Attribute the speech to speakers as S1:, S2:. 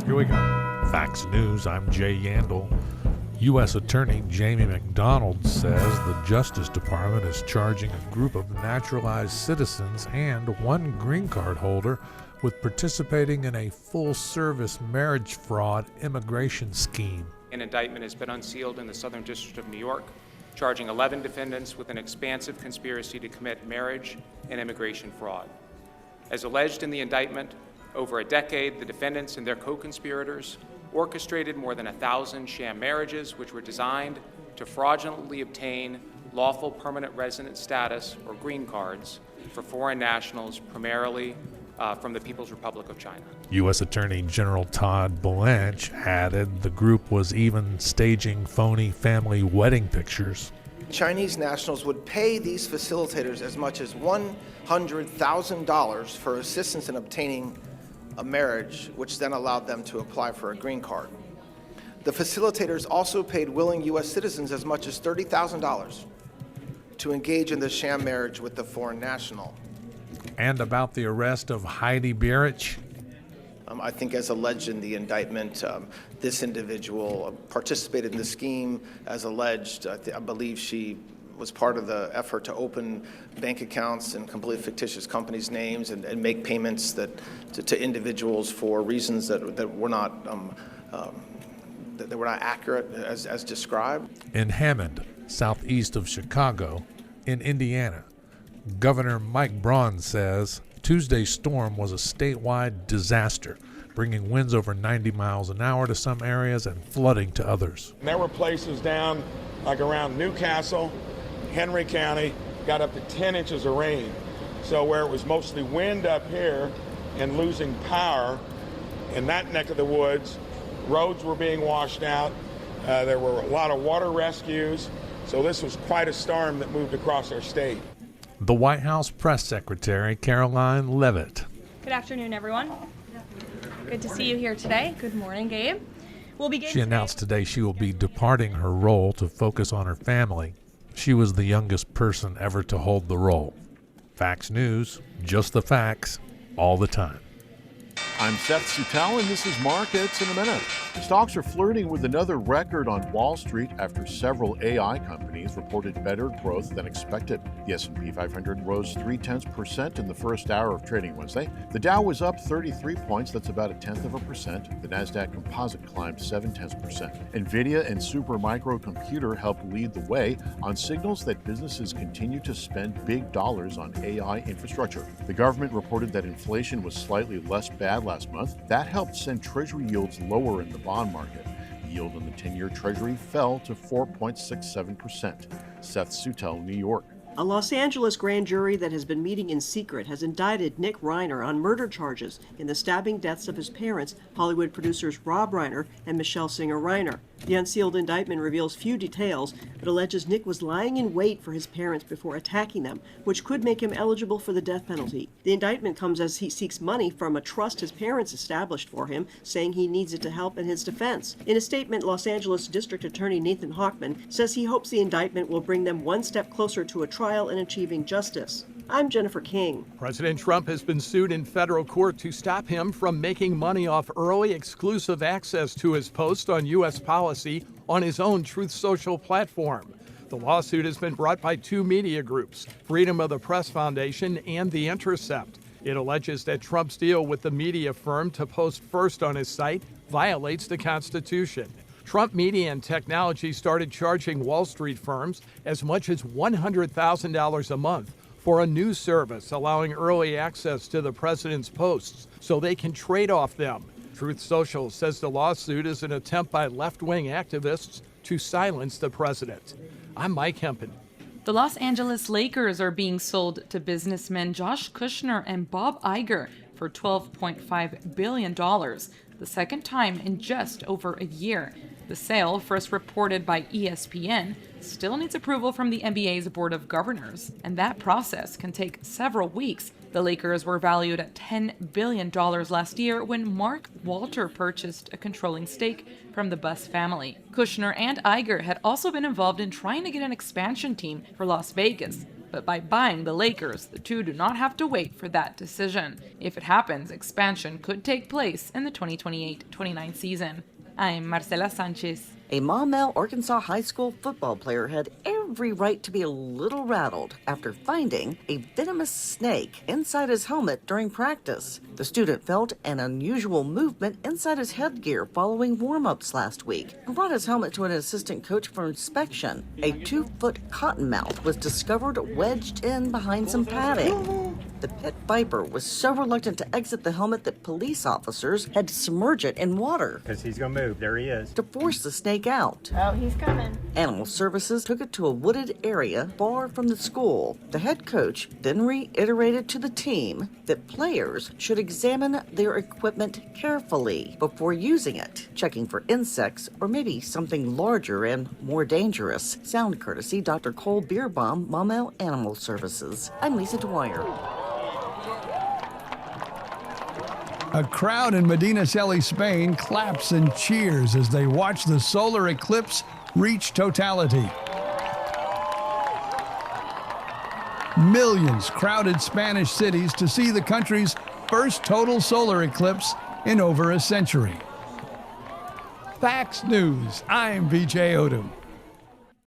S1: Here we go. Facts News, I'm Jay Yandel. U.S. Attorney Jamie McDonald says the Justice Department is charging a group of naturalized citizens and one green card holder with participating in a full-service marriage fraud immigration scheme.
S2: An indictment has been unsealed in the Southern District of New York, charging 11 defendants with an expansive conspiracy to commit marriage and immigration fraud. As alleged in the indictment, over a decade, the defendants and their co-conspirators orchestrated more than 1,000 sham marriages, which were designed to fraudulently obtain lawful permanent resident status, or green cards, for foreign nationals, primarily from the People's Republic of China.
S1: U.S. Attorney General Todd Blanche added the group was even staging phony family wedding pictures.
S3: Chinese nationals would pay these facilitators as much as $100,000 for assistance in obtaining a marriage, which then allowed them to apply for a green card. The facilitators also paid willing U.S. citizens as much as $30,000 to engage in the sham marriage with the foreign national.
S1: And about the arrest of Heidi Bierich.
S3: I think as alleged in the indictment, this individual participated in the scheme as alleged. I believe she was part of the effort to open bank accounts in completely fictitious companies' names and make payments to individuals for reasons that were not accurate as described.
S1: In Hammond, southeast of Chicago, in Indiana, Governor Mike Braun says Tuesday's storm was a statewide disaster, bringing winds over 90 miles an hour to some areas and flooding to others.
S4: There were places down like around Newcastle, Henry County, got up to 10 inches of rain. So where it was mostly wind up here and losing power in that neck of the woods, roads were being washed out. There were a lot of water rescues. So this was quite a storm that moved across our state.
S1: The White House Press Secretary, Caroline Leavitt.
S5: Good afternoon, everyone. Good to see you here today. Good morning, Gabe.
S1: She announced today she will be departing her role to focus on her family. She was the youngest person ever to hold the role. Facts News, just the facts, all the time.
S6: I'm Seth Sutell, and this is Markets in a Minute. Stocks are flirting with another record on Wall Street after several AI companies reported better growth than expected. The S&P 500 rose 0.3% in the first hour of trading Wednesday. The Dow was up 33 points, that's about 0.1%. The Nasdaq Composite climbed 0.7%. Nvidia and Supermicro Computer helped lead the way on signals that businesses continue to spend big dollars on AI infrastructure. The government reported that inflation was slightly less bad last month. That helped send Treasury yields lower in the bond market. The yield on the 10-year Treasury fell to 4.67%. Seth Sutell, New York.
S7: A Los Angeles grand jury that has been meeting in secret has indicted Nick Reiner on murder charges in the stabbing deaths of his parents, Hollywood producers Rob Reiner and Michele Singer Reiner. The unsealed indictment reveals few details, but alleges Nick was lying in wait for his parents before attacking them, which could make him eligible for the death penalty. The indictment comes as he seeks money from a trust his parents established for him, saying he needs it to help in his defense. In a statement, Los Angeles District Attorney Nathan Hochman says he hopes the indictment will bring them one step closer to a trial and achieving justice. I'm Jennifer King.
S8: President Trump has been sued in federal court to stop him from making money off early exclusive access to his post on U.S. policy on his own Truth Social platform. The lawsuit has been brought by two media groups, Freedom of the Press Foundation and The Intercept. It alleges that Trump's deal with the media firm to post first on his site violates the Constitution. Trump Media and Technology started charging Wall Street firms as much as $100,000 a month for a news service allowing early access to the president's posts so they can trade off them. Truth Social says the lawsuit is an attempt by left-wing activists to silence the president. I'm Mike Hempen.
S9: The Los Angeles Lakers are being sold to businessmen Josh Kushner and Bob Iger for $12.5 billion, the second time in just over a year. The sale, first reported by ESPN, still needs approval from the NBA's Board of Governors, and that process can take several weeks. The Lakers were valued at $10 billion last year when Mark Walter purchased a controlling stake from the Buss family. Kushner and Iger had also been involved in trying to get an expansion team for Las Vegas, but by buying the Lakers, the two do not have to wait for that decision. If it happens, expansion could take place in the 2028-29 season. I'm Marcela Sanchez.
S10: A Maumelle, Arkansas high school football player had every right to be a little rattled after finding a venomous snake inside his helmet during practice. The student felt an unusual movement inside his headgear following warm-ups last week and brought his helmet to an assistant coach for inspection. A 2-foot cottonmouth was discovered wedged in behind some padding. The pit viper was so reluctant to exit the helmet that police officers had to submerge it in water.
S11: Because he's going to move. There he is.
S10: To force the snake out.
S5: Oh, he's coming.
S10: Animal Services took it to a wooded area far from the school. The head coach then reiterated to the team that players should examine their equipment carefully before using it, checking for insects or maybe something larger and more dangerous. Sound courtesy Dr. Cole Beerbaum, Maumelle Animal Services. I'm Lisa Dwyer.
S12: A crowd in Medina Celi, Spain claps and cheers as they watch the solar eclipse reach totality. Millions crowded Spanish cities to see the country's first total solar eclipse in over a century. Facts News, I'm VJ Odom.